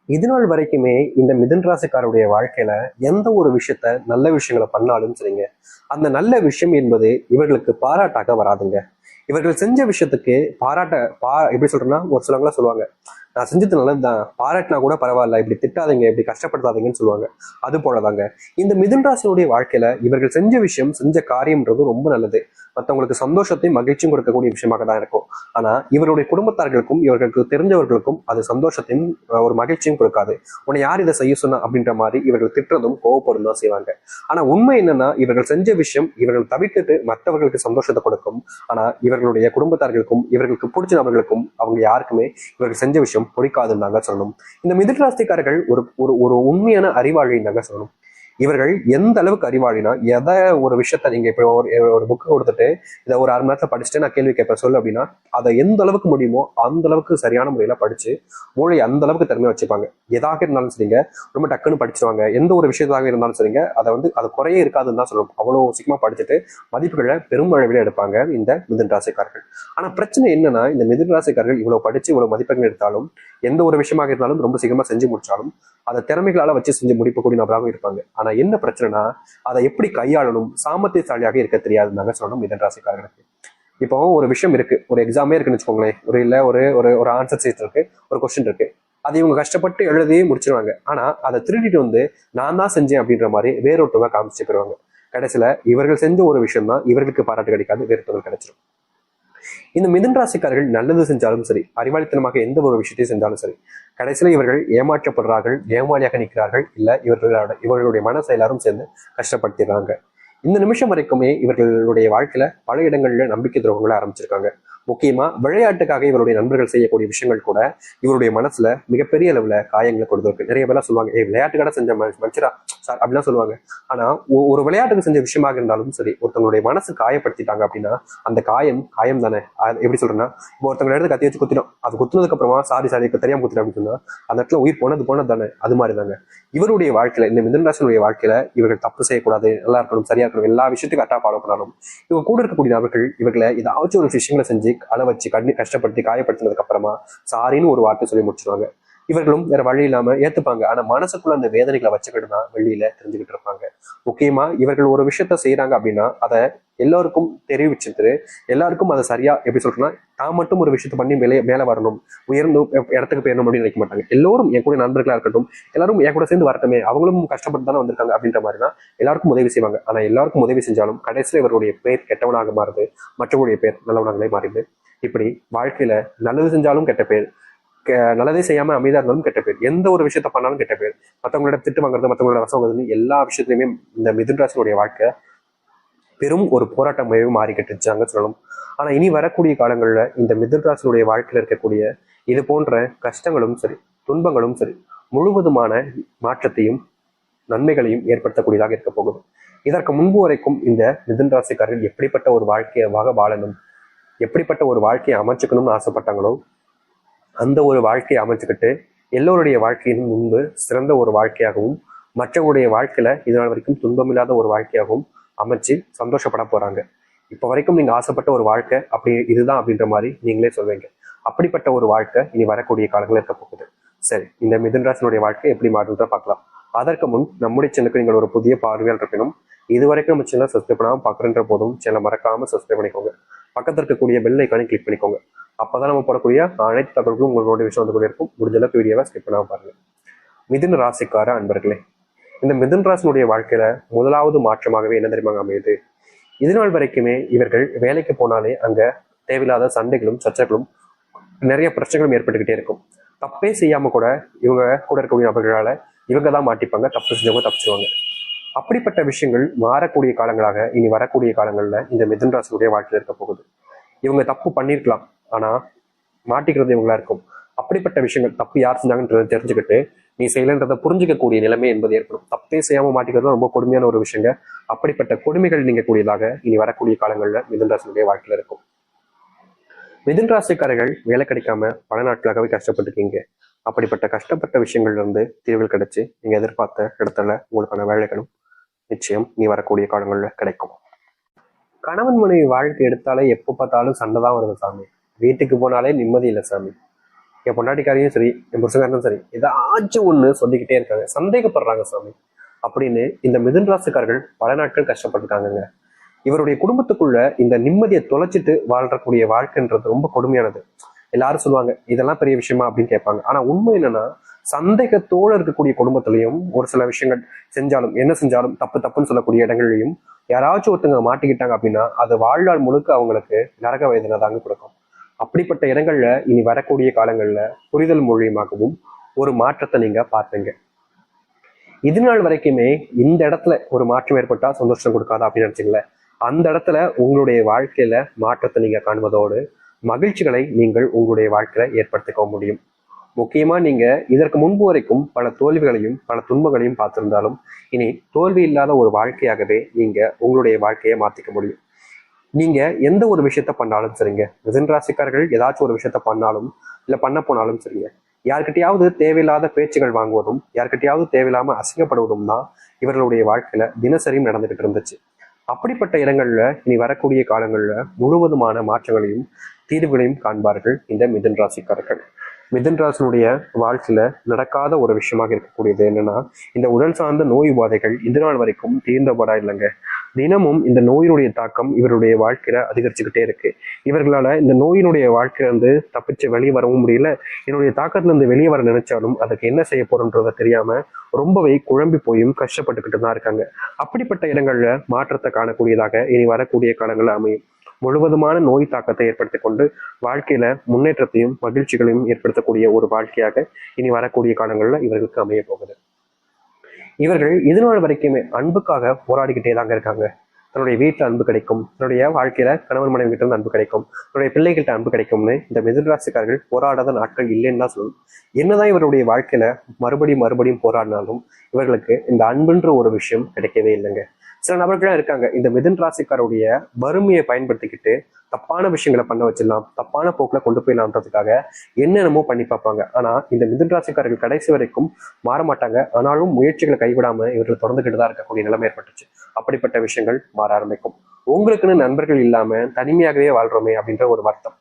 இது நாள் வரைக்குமே இந்த மிதுன் ராசிக்காருடைய வாழ்க்கையில எந்த ஒரு விஷயத்த நல்ல விஷயங்களை பண்ணாலும் சரிங்க, அந்த நல்ல விஷயம் என்பது இவர்களுக்கு பாராட்டாக வராதுங்க. இவர்கள் செஞ்ச விஷயத்துக்கு எப்படி சொல்றேன்னா, ஒரு சிலவங்களாம் சொல்லுவாங்க, நான் செஞ்சது நல்லதுதான், பாராட்டினா கூட பரவாயில்ல, இப்படி திட்டாதீங்க, இப்படி கஷ்டப்படுத்தாதீங்கன்னு சொல்லுவாங்க. அது போலதாங்க இந்த மிதுன் ராசியுடைய வாழ்க்கையில இவர்கள் செஞ்ச விஷயம், செஞ்ச காரியம்ன்றது ரொம்ப நல்லது. மற்றவங்களுக்கு சந்தோஷத்தையும் மகிழ்ச்சியும் கொடுக்கக்கூடிய விஷயமாக தான் இருக்கும். ஆனா இவருடைய குடும்பத்தார்களுக்கும் இவர்களுக்கு தெரிஞ்சவர்களுக்கும் அது சந்தோஷத்தையும் ஒரு மகிழ்ச்சியும் கொடுக்காது. உன்னை யார் இதை செய்ய சொன்னா அப்படின்ற மாதிரி இவர்கள் திட்டுறதும் கோவப்படும் தான் செய்வாங்க. ஆனா உண்மை என்னன்னா, இவர்கள் செஞ்ச விஷயம் இவர்கள் தவிர்த்துட்டு மற்றவர்களுக்கு சந்தோஷத்தை கொடுக்கும். ஆனா இவர்களுடைய குடும்பத்தார்களுக்கும் இவர்களுக்கு பிடிச்ச நபர்களுக்கும் அவங்க யாருக்குமே இவர்கள் செஞ்ச விஷயம் பிடிக்காதுன்னு தாங்க சொல்லணும். இந்த மிதுன ராசிக்காரர்கள் ஒரு ஒரு ஒரு உண்மையான அறிவாளின்னு தாங்க சொல்லணும். இவர்கள் எந்த அளவுக்கு அறிவாளினா, எதை ஒரு விஷயத்த நீங்க இப்போ ஒரு புக்கு கொடுத்துட்டு இதை ஒரு 6 மணி நேரத்துல படிச்சுட்டு நான் கேள்வி கேட்பேன் சொல்லு அப்படின்னா, அதை எந்த அளவுக்கு முடியுமோ அந்த அளவுக்கு சரியான முறையில படிச்சு மூளை அந்த அளவுக்கு திறமை வச்சுப்பாங்க. எதாக இருந்தாலும் சரிங்க, ரொம்ப டக்குன்னு படிச்சிருவாங்க. எந்த ஒரு விஷயத்தாக இருந்தாலும் சரிங்க, அது குறையே இருக்காதுன்னு தான் சொல்லணும். அவ்வளவு சீக்கிரமா படிச்சுட்டு மதிப்புகளை பெரும் அளவில் எடுப்பாங்க இந்த மிதுன ராசிக்காரர்கள். ஆனா பிரச்சனை என்னன்னா, இந்த மிதுன ராசிக்காரர்கள் இவ்வளவு படிச்சு இவ்வளவு மதிப்பெண்கள் எடுத்தாலும், எந்த ஒரு விஷயமாக இருந்தாலும் ரொம்ப சீக்கிரமா செஞ்சு முடிச்சாலும் அதை திறமைகளால வச்சு செஞ்சு முடிக்கக்கூடிய நபராகவும் இருப்பாங்க. ஆனா என்ன பிரச்சனைனா, அதை எப்படி கையாளணும், சாமர்த்தியசாலியாக இருக்க தெரியாதுன்னாங்க சொல்லணும் மிதுன ராசிக்காரர்களுக்கு. இப்போ ஒரு விஷயம் இருக்கு, ஒரு எக்ஸாமே இருக்குன்னு வச்சுக்கோங்களேன், ஒரு இல்ல ஒரு ஒரு ஒரு ஆன்சர் சீட் இருக்கு, ஒரு கொஸ்டின் இருக்கு, அதை இவங்க கஷ்டப்பட்டு எழுதி முடிச்சிருவாங்க. ஆனா அதை திருடிட்டு வந்து நான் தான் செஞ்சேன் அப்படின்ற மாதிரி வேறொருத்தவங்க காமிச்சு போயிருவாங்க. கடைசியில இவர்கள் செஞ்ச ஒரு விஷயம் தான் இவர்களுக்கு பாராட்டு கிடைக்காது, வேறொருத்தவங்க கிடைச்சிடும். இந்த மிதுன ராசிக்காரர்கள் நல்லது செஞ்சாலும் சரி, அறிவாளித்தனமாக எந்த ஒரு விஷயத்தையும் செஞ்சாலும் சரி, கடைசியில இவர்கள் ஏமாற்றப்படுறார்கள், ஏமாளியாக நிற்கிறார்கள், இல்ல இவர்களுடைய மனசை எல்லாரும் சேர்ந்து கஷ்டப்படுத்திடுறாங்க. இந்த நிமிஷம் வரைக்குமே இவர்களுடைய வாழ்க்கையில பல இடங்கள்ல நம்பிக்கை துரோகங்களை ஆரம்பிச்சிருக்காங்க. முக்கியமா விளையாட்டுக்காக இவருடைய நண்பர்கள் செய்யக்கூடிய விஷயங்கள் கூட இவருடைய மனசுல மிகப்பெரிய அளவுல காயங்களை கொடுத்துருக்கு. நிறைய பேர்லாம் சொல்லுவாங்க, விளையாட்டுக்காக செஞ்ச மனுஷரா சார் அப்படிலாம் சொல்லுவாங்க. ஆனா ஒரு விளையாட்டுக்கு செஞ்ச விஷயமாக இருந்தாலும் சரி, ஒருத்தவங்களுடைய மனசு காயப்படுத்திட்டாங்க அப்படின்னா அந்த காயம் காயம் தானே. எப்படி சொல்றேன்னா, இப்போ ஒருத்தவங்க இடத்துல கத்தி வச்சு குத்திடும், அது குத்துனதுக்கு அப்புறமா சாரி சாரி தெரியாம குத்திடும் அப்படின்னு சொன்னா அந்த இடத்துல உயிர் போனது தானே. அது மாதிரி தாங்க இவருடைய வாழ்க்கையில, இந்த மிதுன ராசியுடைய வாழ்க்கையில இவர்கள் தப்பு செய்யக்கூடாது, நல்லா இருக்கணும், சரியா இருக்கணும், எல்லா விஷயத்துக்கும் கரெக்டா ஃபாலோ பண்ணாலும் இவங்க கூட இருக்கக்கூடிய நபர்கள் இவர்களை ஏதாச்சும் ஒரு விஷயங்களை செஞ்சு அள வச்சு கஷ்டப்படுத்தி காயப்படுத்தினதுக்கு அப்புறமா சாரின்னு ஒரு வார்த்தை சொல்லி முடிச்சிருவாங்க. இவர்களும் வேற வழி இல்லாம ஏத்துப்பாங்க. ஆனா மனசுக்குள்ள அந்த வேதனைகளை வச்சுக்கிட்டு தான் வெளியில தெரிஞ்சுக்கிட்டு இருப்பாங்க. முக்கியமா இவர்கள் ஒரு விஷயத்த செய்யறாங்க அப்படின்னா அதை எல்லாருக்கும் தெரிவிச்சுட்டு, எல்லாருக்கும் அதை சரியா எப்படி சொல்றேன்னா, தான் மட்டும் ஒரு விஷயத்த பண்ணி மேல வரணும், உயர்ந்து இடத்துக்கு போயிடணும் அப்படின்னு நினைக்க மாட்டாங்க. எல்லோரும் என் கூட நண்பர்களா இருக்கட்டும், எல்லாரும் என் கூட சேர்ந்து வரட்டுமே, அவங்களும் கஷ்டப்பட்டு தானே வந்திருக்காங்க அப்படின்ற மாதிரி தான் எல்லாருக்கும் உதவி செய்வாங்க. ஆனா எல்லாருக்கும் உதவி செஞ்சாலும் கடைசியில இவருடைய பேர் கெட்டவனாக மாறுது, மற்றவருடைய பேர் நல்லவனாகவே மாறிடுது. இப்படி வாழ்க்கையில நல்லது செஞ்சாலும் கெட்ட பேர், நல்லதே செய்யாம அமைதியா இருந்தாலும் கெட்ட பேர், எந்த ஒரு விஷயத்த பண்ணாலும் கெட்ட பேர், மற்றவங்களோட திட்டு வாங்குறது, மற்றவங்களோட வசம் வாங்குறது, எல்லா விஷயத்துலையுமே இந்த மிதுன ராசியுடைய வாழ்க்கை பெரும் ஒரு போராட்டமாகவே மாறிக்கிட்டு இருச்சாங்க சொல்லணும். ஆனா இனி வரக்கூடிய காலங்கள்ல இந்த மிதுன ராசியுடைய வாழ்க்கையில இருக்கக்கூடிய இது போன்ற கஷ்டங்களும் சரி, துன்பங்களும் சரி, முழுவதுமான மாற்றத்தையும் நன்மைகளையும் ஏற்படுத்தக்கூடியதாக இருக்க போகுது. இதற்கு முன்பு வரைக்கும் இந்த மிதுன ராசிக்காரர்கள் எப்படிப்பட்ட ஒரு வாழ்க்கையாக வாழணும், எப்படிப்பட்ட ஒரு வாழ்க்கையை அமைச்சுக்கணும்னு ஆசைப்பட்டாங்களோ அந்த ஒரு வாழ்க்கையை அமைச்சுக்கிட்டு எல்லோருடைய வாழ்க்கையின் முன்பு சிறந்த ஒரு வாழ்க்கையாகவும், மற்றவருடைய வாழ்க்கையில இதனால் வரைக்கும் துன்பமில்லாத ஒரு வாழ்க்கையாகவும் அமைச்சு சந்தோஷப்பட போறாங்க. இப்ப வரைக்கும் நீங்க ஆசைப்பட்ட ஒரு வாழ்க்கை அப்படி இதுதான் அப்படின்ற மாதிரி நீங்களே சொல்வீங்க. அப்படிப்பட்ட ஒரு வாழ்க்கை இனி வரக்கூடிய காலங்கள் இருக்க போகுது. சரி, இந்த மிதுன ராசினுடைய வாழ்க்கை எப்படி மாறுன்றத பார்க்கலாம். அதற்கு முன் நம்முடைய சேனலுக்கு நீங்கள் ஒரு புதிய பார்வையால் இருக்கணும். இதுவரைக்கும் நம்ம சேனல் சப்ஸ்கிரைப் பண்ணாம பார்க்குறன்ற போதும் சேனலை மறக்காம சப்ஸ்கிரைப் பண்ணிக்கோங்க. பக்கத்தில் இருக்கக்கூடிய பெல் ஐக்கானை கிளிக் பண்ணிக்கோங்க. அப்பதான் நம்ம போடக்கூடிய அனைத்து தகவல்களும் உங்களுக்கு நோட்டிஃபிகேஷன் வந்து கூட இருக்கும். முடிஞ்ச அளவுக்கு வீடியோவை ஸ்கிப் பண்ணாம பாருங்க. மிதுன ராசிக்கார அன்பர்களே, இந்த மிதுன ராசினுடைய வாழ்க்கையில முதலாவது மாற்றமாகவே என்ன தெரியுமாங்க அமையுது? இதுநாள் வரைக்குமே இவர்கள் வேலைக்கு போனாலே அங்க தேவையில்லாத சண்டைகளும் சர்ச்சைகளும் நிறைய பிரச்சனைகளும் ஏற்பட்டுக்கிட்டே இருக்கும். தப்பே செய்யாம கூட இவங்க கூட இருக்கக்கூடிய நபர்களால இவங்க தான் மாட்டிப்பாங்க, தப்பு செஞ்சவங்க தப்பிச்சுவாங்க. அப்படிப்பட்ட விஷயங்கள் மாறக்கூடிய காலங்களாக இனி வரக்கூடிய காலங்கள்ல இந்த மிதுன ராசியுடைய வாழ்க்கையில் இருக்க போகுது. இவங்க தப்பு பண்ணிருக்கலாம், ஆனா மாட்டிக்கிறது இவங்களா இருக்கும். அப்படிப்பட்ட விஷயங்கள் தப்பு யார் செஞ்சாங்கன்றதை தெரிஞ்சுக்கிட்டு நீ செய்யலன்றதை புரிஞ்சிக்கக்கூடிய நிலைமை என்பது ஏற்படும். தப்பே செய்யாம மாட்டிக்கிறது ரொம்ப கொடுமையான ஒரு விஷயங்க. அப்படிப்பட்ட கொடுமைகள் நீங்க கூடியதாக இனி வரக்கூடிய காலங்கள்ல மிதுன ராசியுடைய வாழ்க்கையில இருக்கும். மிதுன ராசிக்காரர்கள் வேலை கிடைக்காம பல நாட்களாகவே கஷ்டப்பட்டுருக்கீங்க. அப்படிப்பட்ட கஷ்டப்பட்ட விஷயங்கள்ல இருந்து தீர்வுகள் கிடைச்சு நீங்க எதிர்பார்த்த இடத்துல உங்களுக்கான வேலைகளும் நிச்சயம் நீ வரக்கூடிய காலங்கள்ல கிடைக்கும். கணவன் மனைவி வாழ்க்கை எடுத்தாலே எப்போ பார்த்தாலும் சண்டை தான் வருது சாமி. வீட்டுக்கு போனாலே நிம்மதி இல்லை சாமி. என் பொண்டாட்டிக்காரையும் சரி, என் புருஷக்காரனும் சரி, ஏதாச்சும் ஒண்ணு சொல்லிக்கிட்டே இருக்காங்க, சந்தேகப்படுறாங்க சாமி அப்படின்னு இந்த மிதுன ராசிக்காரர்கள் பல நாட்கள் கஷ்டப்பட்டிருக்காங்க. இவருடைய குடும்பத்துக்குள்ள இந்த நிம்மதியை தொலைச்சிட்டு வாழ்றக்கூடிய வாழ்க்கைன்றது ரொம்ப கொடுமையானது. எல்லாரும் சொல்லுவாங்க இதெல்லாம் பெரிய விஷயமா அப்படின்னு கேட்பாங்க. ஆனா உண்மை என்னன்னா, சந்தேகத்தோடு இருக்கக்கூடிய குடும்பத்திலையும் ஒரு சில விஷயங்கள் செஞ்சாலும், என்ன செஞ்சாலும் தப்பு தப்புன்னு சொல்லக்கூடிய இடங்கள்லையும் யாராச்சும் ஒருத்தங்க மாட்டிக்கிட்டாங்க அப்படின்னா அது வாழ்நாள் முழுக்க அவங்களுக்கு நரக வேதனை தாங்க கொடுக்கும். அப்படிப்பட்ட இடங்கள்ல இனி வரக்கூடிய காலங்கள்ல புரிதல் மூலியமாகவும் ஒரு மாற்றத்தை நீங்க பார்ப்பீங்க. இது நாள் வரைக்குமே இந்த இடத்துல ஒரு மாற்றம் ஏற்பட்டா சந்தோஷம் கொடுக்காதா அப்படின்னு நினைச்சீங்களேன், அந்த இடத்துல உங்களுடைய வாழ்க்கையில மாற்றத்தை நீங்க காண்பதோடு மகிழ்ச்சிகளை நீங்கள் உங்களுடைய வாழ்க்கையில ஏற்படுத்திக்க முடியும். முக்கியமா நீங்க இதற்கு முன்பு வரைக்கும் பல தோல்விகளையும் பல துன்பங்களையும் பார்த்திருந்தாலும் இனி தோல்வி இல்லாத ஒரு வாழ்க்கையாகவே நீங்க உங்களுடைய வாழ்க்கையை மாத்திக்க முடியும். நீங்க எந்த ஒரு விஷயத்த பண்ணாலும் சரிங்க, மிதுன ராசிக்காரர்கள் ஏதாச்சும் ஒரு விஷயத்த பண்ணாலும் இல்ல பண்ண போனாலும் சரிங்க, யாருக்கிட்டையாவது தேவையில்லாத பேச்சுகள் வாங்குவதும் யாருக்கிட்டையாவது தேவையில்லாம அசிங்கப்படுவதும் தான் இவர்களுடைய வாழ்க்கையில தினசரியும் நடந்துகிட்டு இருந்துச்சு. அப்படிப்பட்ட இடங்கள்ல இனி வரக்கூடிய காலங்கள்ல முழுவதுமான மாற்றங்களையும் தீர்வுகளையும் காண்பார்கள் இந்த மிதுன ராசிக்காரர்கள். மிதுன ராசினுடைய வாழ்க்கையில நடக்காத ஒரு விஷயமாக இருக்கக்கூடியது என்னன்னா, இந்த உடல் சார்ந்த நோய் உபாதைகள் இது நாள் வரைக்கும் தீர்ந்தபடா இல்லைங்க. தினமும் இந்த நோயினுடைய தாக்கம் இவருடைய வாழ்க்கையில அதிகரிச்சுக்கிட்டே இருக்கு. இவர்களால இந்த நோயினுடைய வாழ்க்கையில இருந்து தப்பிச்சு வெளியே வரவும் முடியல. என்னுடைய தாக்கத்துல இருந்து வெளியே வர நினைச்சாலும் அதுக்கு என்ன செய்ய போறோன்றத தெரியாம ரொம்பவே குழம்பி போயும் கஷ்டப்பட்டுக்கிட்டு தான் இருக்காங்க. அப்படிப்பட்ட இடங்கள்ல மாற்றத்தை காணக்கூடியதாக இனி வரக்கூடிய காலங்கள்ல அமையும். முழுவதுமான நோய் தாக்கத்தை ஏற்படுத்தி கொண்டு வாழ்க்கையில முன்னேற்றத்தையும் மகிழ்ச்சிகளையும் ஏற்படுத்தக்கூடிய ஒரு வாழ்க்கையாக இனி வரக்கூடிய காலங்கள்ல இவர்களுக்கு அமைய போகுது. இவர்கள் இது நாள் வரைக்குமே அன்புக்காக போராடிக்கிட்டே தாங்க இருக்காங்க. தன்னுடைய வீட்டுல அன்பு கிடைக்கும், தன்னுடைய வாழ்க்கையில கணவன் மனைவி கிட்ட இருந்து அன்பு கிடைக்கும், தன்னுடைய பிள்ளைகிட்ட அன்பு கிடைக்கும்னு இந்த மிதுன ராசிக்காரர்கள் போராடாத நாட்கள் இல்லைன்னு தான் சொல்லணும். என்னதான் இவருடைய வாழ்க்கையில மறுபடியும் போராடினாலும் இவர்களுக்கு இந்த அன்புன்ற ஒரு விஷயம் கிடைக்கவே இல்லைங்க. சில நபர்களாக இருக்காங்க இந்த மிதுன ராசிக்காருடைய வறுமையை பயன்படுத்திக்கிட்டு தப்பான விஷயங்களை பண்ண வச்சிடலாம், தப்பான போக்குல கொண்டு போயிடலாம்ன்றதுக்காக என்னென்னமோ பண்ணி பார்ப்பாங்க. ஆனா இந்த மிதுன ராசிக்காரர்கள் கடைசி வரைக்கும் மாற மாட்டாங்க. ஆனாலும் முயற்சிகளை கைவிடாம இவர்கள் தொடர்ந்துகிட்டு தான் இருக்கக்கூடிய நிலைமை ஏற்பட்டுச்சு. அப்படிப்பட்ட விஷயங்கள் மாற ஆரம்பிக்கும். உங்களுக்குன்னு நண்பர்கள் இல்லாம தனிமையாகவே வாழ்றோமே அப்படின்ற ஒரு வருத்தம்,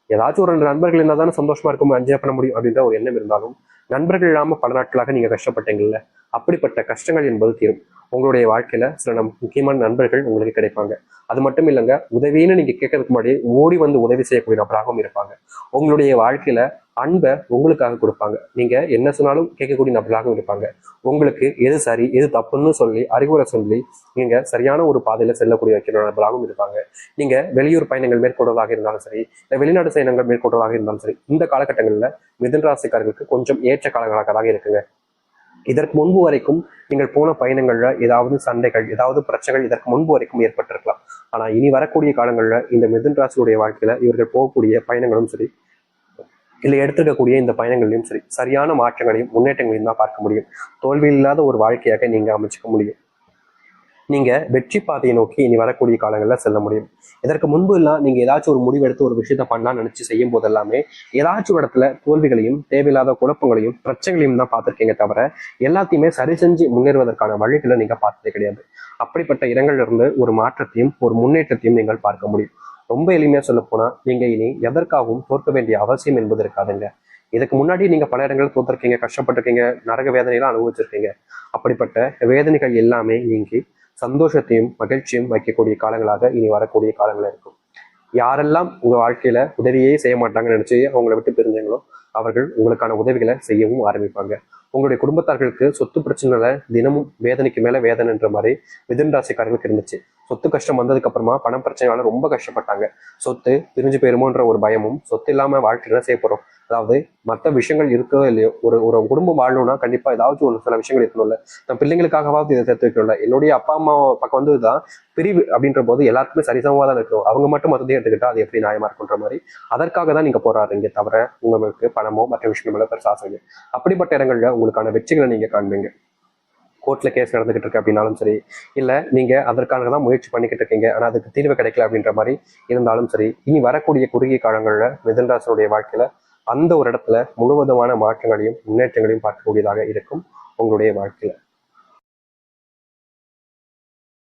ஏதாச்சும் ஒரு 2 நண்பர்கள் இருந்தால் தானே சந்தோஷமா இருக்கும், என்ஜாய் பண்ண முடியும் அப்படின்ற ஒரு எண்ணம் இருந்தாலும் நண்பர்கள் இல்லாம பல நாட்களாக நீங்க கஷ்டப்பட்டீங்கல்ல, அப்படிப்பட்ட கஷ்டங்கள் என்பது தீரும். உங்களுடைய வாழ்க்கையில சில முக்கியமான நண்பர்கள் உங்களுக்கு கிடைப்பாங்க. அது மட்டும் இல்லைங்க, உதவின்னு நீங்க கேட்கறதுக்கு முன்னாடி ஓடி வந்து உதவி செய்யக்கூடிய நபராகவும் இருப்பாங்க. உங்களுடைய வாழ்க்கையில அன்பை உங்களுக்காக கொடுப்பாங்க. நீங்க என்ன சொன்னாலும் கேட்கக்கூடிய நபர்களாகவும் இருப்பாங்க. உங்களுக்கு எது சரி எது தப்புன்னு சொல்லி அறிவுரை சொல்லி நீங்க சரியான ஒரு பாதையில செல்லக்கூடிய வைக்கிற நபர்களாகவும் இருப்பாங்க. நீங்க வெளியூர் பயணங்கள் மேற்கொள்வதாக இருந்தாலும் சரி, இல்லை வெளிநாடு பயணங்கள் மேற்கொள்வதாக இருந்தாலும் சரி, இந்த காலகட்டங்களில் மிதுன ராசிக்காரர்களுக்கு கொஞ்சம் ஏற்ற காலங்களாக தான் இருக்குங்க. இதற்கு முன்பு வரைக்கும் நீங்கள் போன பயணங்கள்ல ஏதாவது சண்டைகள் ஏதாவது பிரச்சனைகள் இதற்கு முன்பு வரைக்கும் ஏற்பட்டிருக்கலாம். ஆனா இனி வரக்கூடிய காலங்கள்ல இந்த மிதுன ராசியுடைய வாழ்க்கையில இவர்கள் போகக்கூடிய பயணங்களும் சரி, இல்லை எடுத்துக்கக்கூடிய இந்த பயணங்களையும் சரி, சரியான மாற்றங்களையும் முன்னேற்றங்களையும் தான் பார்க்க முடியும். தோல்வி இல்லாத ஒரு வாழ்க்கையாக நீங்க அமைச்சுக்க முடியும். நீங்க வெற்றி பாதையை நோக்கி இனி வரக்கூடிய காலங்களில் செல்ல முடியும். இதற்கு முன்பு எல்லாம் நீங்க ஏதாச்சும் ஒரு முடிவு எடுத்து ஒரு விஷயத்த பண்ணலாம்னு நினைச்சு செய்யும் போது எல்லாமே ஏதாச்சும் இடத்துல தோல்விகளையும் தேவையில்லாத குழப்பங்களையும் பிரச்சனைகளையும் தான் பார்த்துருக்கீங்க தவிர எல்லாத்தையுமே சரி செஞ்சு முன்னேறுவதற்கான வழிகளை நீங்க பார்த்ததே கிடையாது. அப்படிப்பட்ட இடங்கள்ல இருந்து ஒரு மாற்றத்தையும் ஒரு முன்னேற்றத்தையும் நீங்கள் பார்க்க முடியும். ரொம்ப எளிமையா சொல்ல போனா நீங்க இனி எதற்காகவும் தோற்க வேண்டிய அவசியம் என்பது இருக்காதுங்க. இதுக்கு முன்னாடி நீங்க பல இடங்களில் தோற்றிருக்கீங்க, கஷ்டப்பட்டிருக்கீங்க, நரக வேதனையெல்லாம் அனுபவிச்சிருக்கீங்க. அப்படிப்பட்ட வேதனைகள் எல்லாமே நீங்கி சந்தோஷத்தையும் மகிழ்ச்சியும் வைக்கக்கூடிய காலங்களாக இனி வரக்கூடிய காலங்கள் இருக்கும். யாரெல்லாம் உங்க வாழ்க்கையில உதவியே செய்ய மாட்டாங்கன்னு நினைச்சு அவங்களை விட்டு பிரிஞ்சாங்களோ அவர்கள் உங்களுக்கான உதவிகளை செய்யவும் ஆரம்பிப்பாங்க. உங்களுடைய குடும்பத்தார்களுக்கு சொத்து பிரச்சனைல தினமும் வேதனைக்கு மேல வேதனைன்ற மாதிரி மிதுன ராசிக்காரர்களுக்கு இருந்துச்சு. சொத்து கஷ்டம் வந்ததுக்கு அப்புறமா பணம் பிரச்சனையால ரொம்ப கஷ்டப்பட்டாங்க. சொத்து பிரிஞ்சு போயிருமோன்ற ஒரு பயமும், சொத்து இல்லாம வாழ்க்கையில செய்ய போறோம், அதாவது மற்ற விஷயங்கள் இருக்கோ இல்லையோ, ஒரு ஒரு குடும்பம் வாழணும்னா கண்டிப்பா ஏதாச்சும் ஒரு சில விஷயங்கள் இருக்கணும்ல. நான் பிள்ளைங்களுக்காகவாவது இதை சேர்த்து வைக்கணும்ல. என்னுடைய அப்பா அம்மா பக்கம் வந்துதான் பிரிவு அப்படின்ற போது எல்லாருக்குமே சரிசமமா தான் இருக்கணும். அவங்க மட்டும் மொத்தத்தையும் எடுத்துக்கிட்டா அது எப்படி நியாயமா இருக்குன்ற மாதிரி அதற்காக தான் நீங்க போராடுறீங்க தவிர உங்களுக்கு பணமோ மற்ற விஷயங்களோ பெருசா ஆசைங்க. அப்படிப்பட்ட இடங்கள்ல உங்களுக்கான வெற்றிகளை நீங்க காண்பீங்க. கோர்ட்ல கேஸ் நடந்துகிட்டு இருக்கு அப்படின்னாலும் சரி, இல்ல நீங்க அதற்காக தான் முயற்சி பண்ணிக்கிட்டு இருக்கீங்க ஆனா அதுக்கு தீர்வு கிடைக்கல அப்படின்ற மாதிரி இருந்தாலும் சரி, இனி வரக்கூடிய குறுகிய காலங்கள்ல மிதுன ராசியுடைய வாழ்க்கையில அந்த ஒரு இடத்துல முழுவதுமான மாற்றங்களையும் முன்னேற்றங்களையும் பார்க்கக்கூடியதாக இருக்கும் உங்களுடைய வாழ்க்கையில.